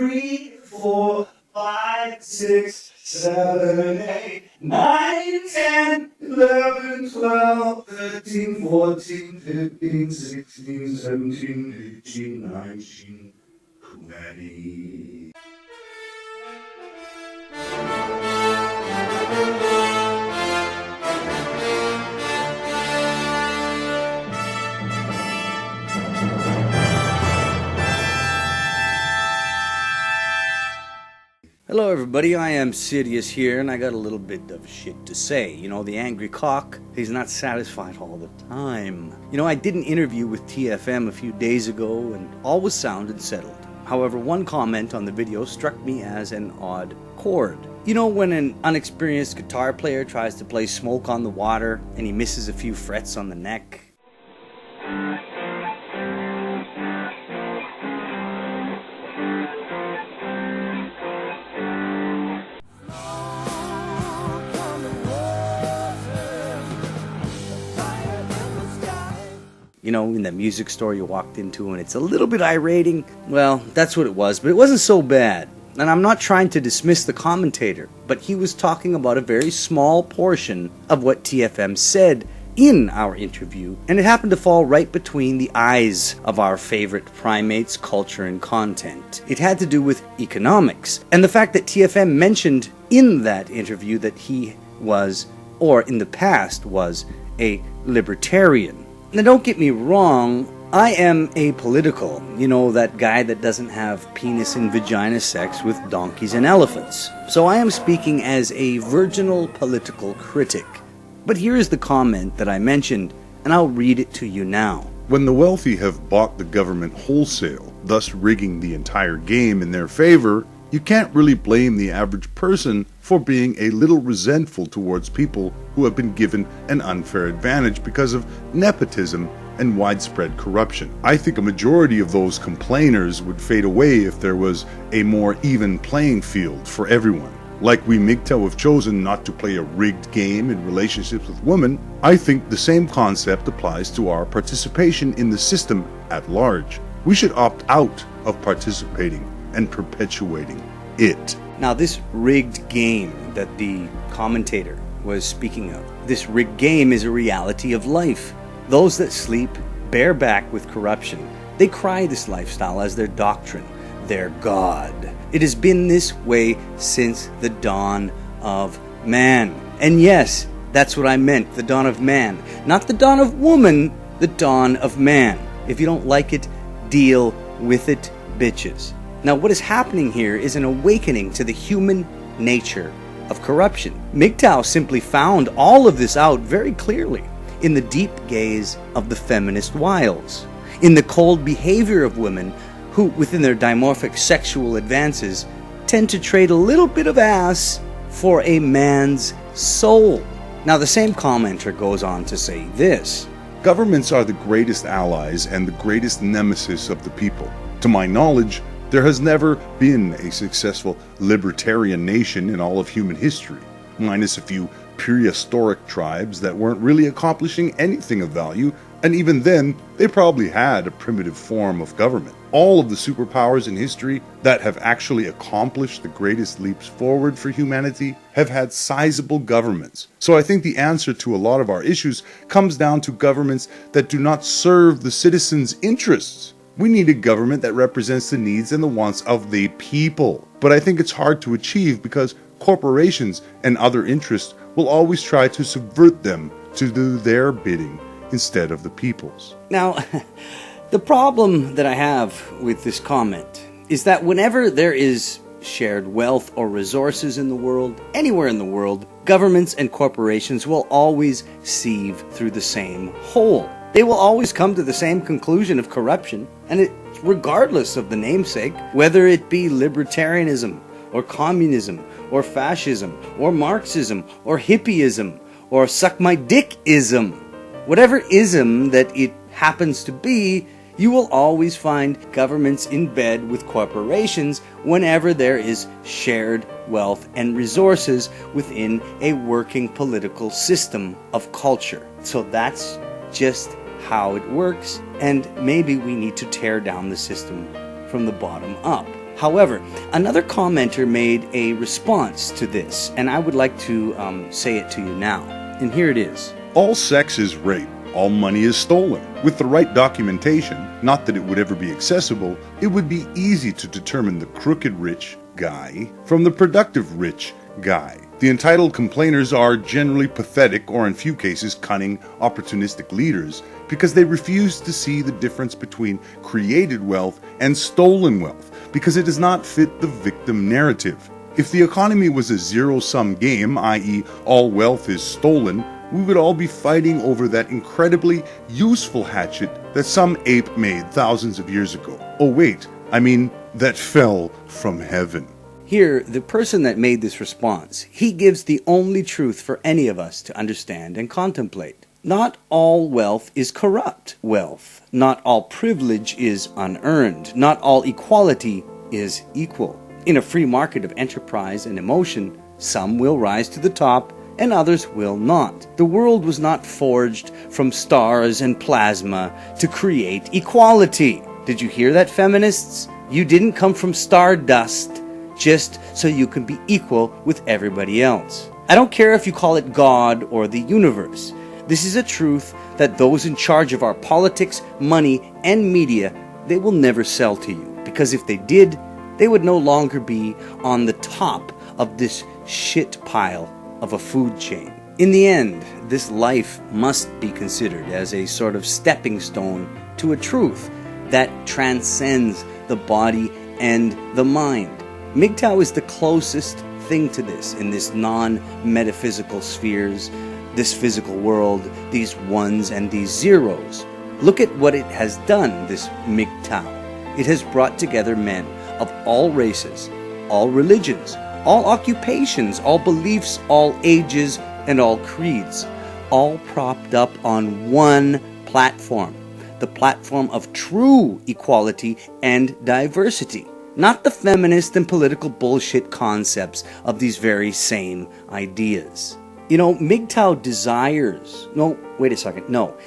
3, 4, 5, 6, 7, 8, 9, 10, 11, 12, 13, 14, 15, 16, 17, 18, 19, 20. Hello everybody, I am Sirias here, and I got a little bit of shit to say. You know, the angry cock, he's not satisfied all the time. You know, I did an interview with TFM a few days ago, and all was sound and settled. However, one comment on the video struck me as an odd chord. You know, when an unexperienced guitar player tries to play Smoke on the Water, and he misses a few frets on the neck? You know, in that music store you walked into and it's a little bit irating. Well, that's what it was, but it wasn't so bad. And I'm not trying to dismiss the commentator, but he was talking about a very small portion of what TFM said in our interview, and it happened to fall right between the eyes of our favorite primates, culture, and content. It had to do with economics, and the fact that TFM mentioned in that interview that he was, or in the past was, a libertarian. Now don't get me wrong, I am apolitical. You know, that guy that doesn't have penis and vagina sex with donkeys and elephants. So I am speaking as a virginal political critic. But here is the comment that I mentioned, and I'll read it to you now. When the wealthy have bought the government wholesale, thus rigging the entire game in their favor, you can't really blame the average person for being a little resentful towards people who have been given an unfair advantage because of nepotism and widespread corruption. I think a majority of those complainers would fade away if there was a more even playing field for everyone. Like we MGTOW have chosen not to play a rigged game in relationships with women, I think the same concept applies to our participation in the system at large. We should opt out of participating and perpetuating it. Now, this rigged game that the commentator was speaking of, this rigged game is a reality of life. Those that sleep bareback with corruption, they cry this lifestyle as their doctrine, their God. It has been this way since the dawn of man. And yes, that's what I meant, the dawn of man. Not the dawn of woman, the dawn of man. If you don't like it, deal with it, bitches. Now, what is happening here is an awakening to the human nature of corruption. MGTOW simply found all of this out very clearly in the deep gaze of the feminist wiles, in the cold behavior of women who, within their dimorphic sexual advances, tend to trade a little bit of ass for a man's soul. Now, the same commenter goes on to say this: governments are the greatest allies and the greatest nemesis of the people. To my knowledge, there has never been a successful libertarian nation in all of human history, minus a few prehistoric tribes that weren't really accomplishing anything of value, and even then, they probably had a primitive form of government. All of the superpowers in history that have actually accomplished the greatest leaps forward for humanity have had sizable governments. So I think the answer to a lot of our issues comes down to governments that do not serve the citizens' interests. We need a government that represents the needs and the wants of the people. But I think it's hard to achieve because corporations and other interests will always try to subvert them to do their bidding instead of the people's. Now, the problem that I have with this comment is that whenever there is shared wealth or resources in the world, anywhere in the world, governments and corporations will always sieve through the same hole. They will always come to the same conclusion of corruption, and it's regardless of the namesake, whether it be libertarianism, or communism, or fascism, or Marxism, or hippieism, or suck my dick-ism. Whatever ism that it happens to be, you will always find governments in bed with corporations whenever there is shared wealth and resources within a working political system of culture. So that's just how it works, and maybe we need to tear down the system from the bottom up. However, another commenter made a response to this, and I would like to say it to you now. And here it is. All sex is rape. All money is stolen. With the right documentation, not that it would ever be accessible, it would be easy to determine the crooked rich guy from the productive rich guy. The entitled complainers are generally pathetic or in few cases cunning, opportunistic leaders because they refuse to see the difference between created wealth and stolen wealth because it does not fit the victim narrative. If the economy was a zero-sum game, i.e. all wealth is stolen, we would all be fighting over that incredibly useful hatchet that some ape made thousands of years ago. Oh wait, I mean that fell from heaven. Here, the person that made this response, he gives the only truth for any of us to understand and contemplate. Not all wealth is corrupt wealth. Not all privilege is unearned. Not all equality is equal. In a free market of enterprise and emotion, some will rise to the top and others will not. The world was not forged from stars and plasma to create equality. Did you hear that, feminists? You didn't come from stardust just so you can be equal with everybody else. I don't care if you call it God or the universe. This is a truth that those in charge of our politics, money, and media, they will never sell to you. Because if they did, they would no longer be on the top of this shit pile of a food chain. In the end, this life must be considered as a sort of stepping stone to a truth that transcends the body and the mind. MGTOW is the closest thing to this in this non-metaphysical spheres, this physical world, these ones and these zeros. Look at what it has done, this MGTOW. It has brought together men of all races, all religions, all occupations, all beliefs, all ages, and all creeds, all propped up on one platform, the platform of true equality and diversity. Not the feminist and political bullshit concepts of these very same ideas. You know, MGTOW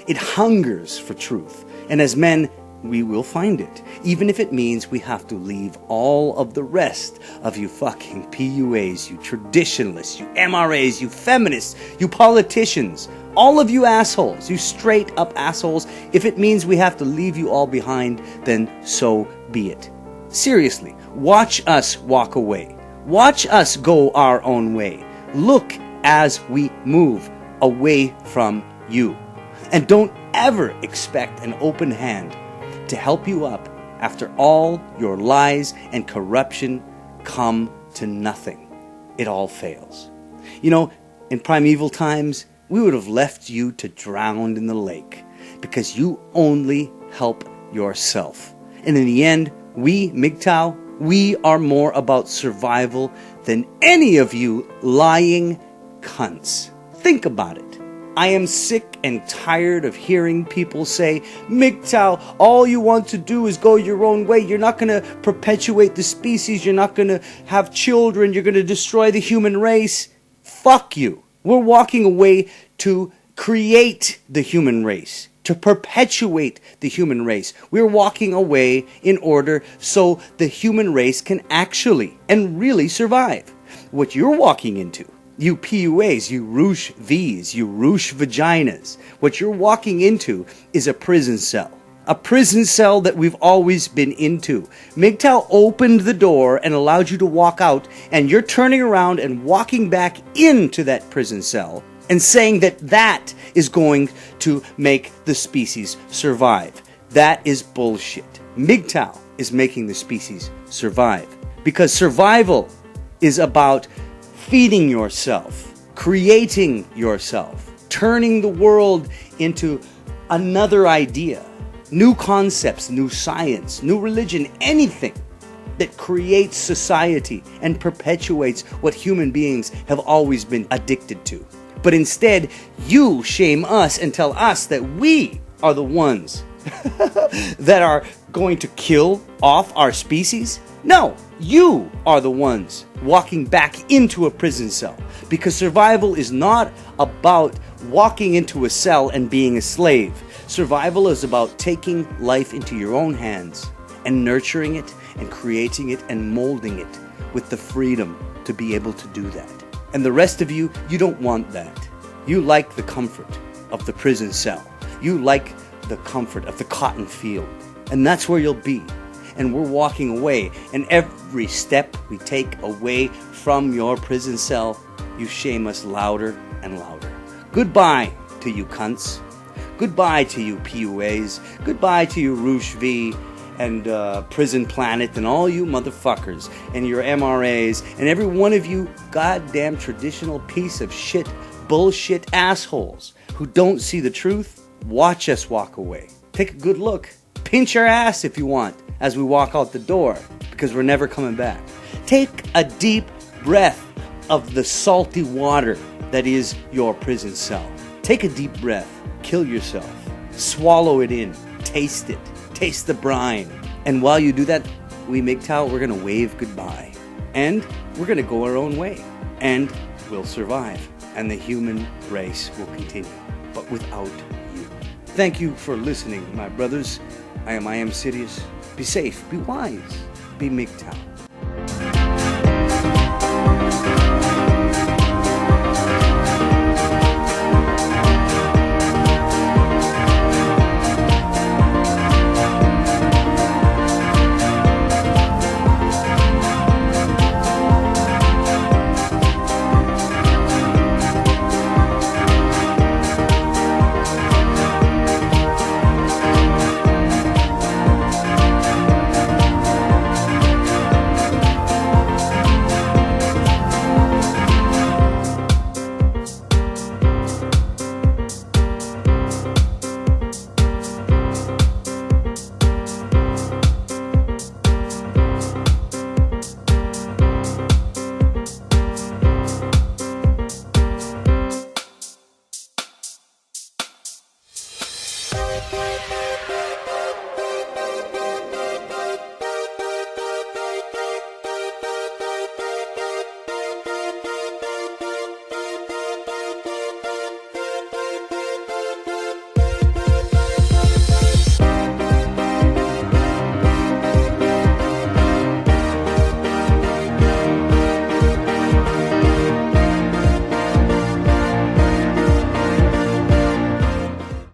it hungers for truth. And as men, we will find it. Even if it means we have to leave all of the rest of you fucking PUAs, you traditionalists, you MRAs, you feminists, you politicians, all of you assholes, you straight up assholes. If it means we have to leave you all behind, then so be it. Seriously, watch us walk away. Watch us go our own way. Look as we move away from you. And don't ever expect an open hand to help you up after all your lies and corruption come to nothing. It all fails. You know, in primeval times, we would have left you to drown in the lake because you only help yourself. And in the end, we, MGTOW, we are more about survival than any of you lying cunts. Think about it. I am sick and tired of hearing people say, MGTOW, all you want to do is go your own way. You're not going to perpetuate the species. You're not going to have children. You're going to destroy the human race. Fuck you. We're walking away to create the human race, to perpetuate the human race. We're walking away in order so the human race can actually and really survive. What you're walking into, you PUAs, you Roosh Vs, you Roosh Vaginas, what you're walking into is a prison cell. A prison cell that we've always been into. MGTOW opened the door and allowed you to walk out, and you're turning around and walking back into that prison cell and saying that that is going to make the species survive. That is bullshit. MGTOW is making the species survive. Because survival is about feeding yourself, creating yourself, turning the world into another idea, new concepts, new science, new religion, anything that creates society and perpetuates what human beings have always been addicted to. But instead, you shame us and tell us that we are the ones that are going to kill off our species. No, you are the ones walking back into a prison cell, because survival is not about walking into a cell and being a slave. Survival is about taking life into your own hands and nurturing it and creating it and molding it with the freedom to be able to do that. And the rest of you, you don't want that. You like the comfort of the prison cell. You like the comfort of the cotton field. And that's where you'll be. And we're walking away. And every step we take away from your prison cell, you shame us louder and louder. Goodbye to you cunts. Goodbye to you PUAs. Goodbye to you Roosh V and Prison Planet and all you motherfuckers and your MRAs and every one of you goddamn traditional piece of shit, bullshit assholes who don't see the truth. Watch us walk away. Take a good look. Pinch our ass if you want as we walk out the door, because we're never coming back. Take a deep breath of the salty water that is your prison cell. Take a deep breath. Kill yourself. Swallow it in. Taste it. Taste the brine. And while you do that, we MGTOW, we're going to wave goodbye. And we're going to go our own way. And we'll survive. And the human race will continue. But without you. Thank you for listening, my brothers. I am Sirias. Be safe. Be wise. Be MGTOW.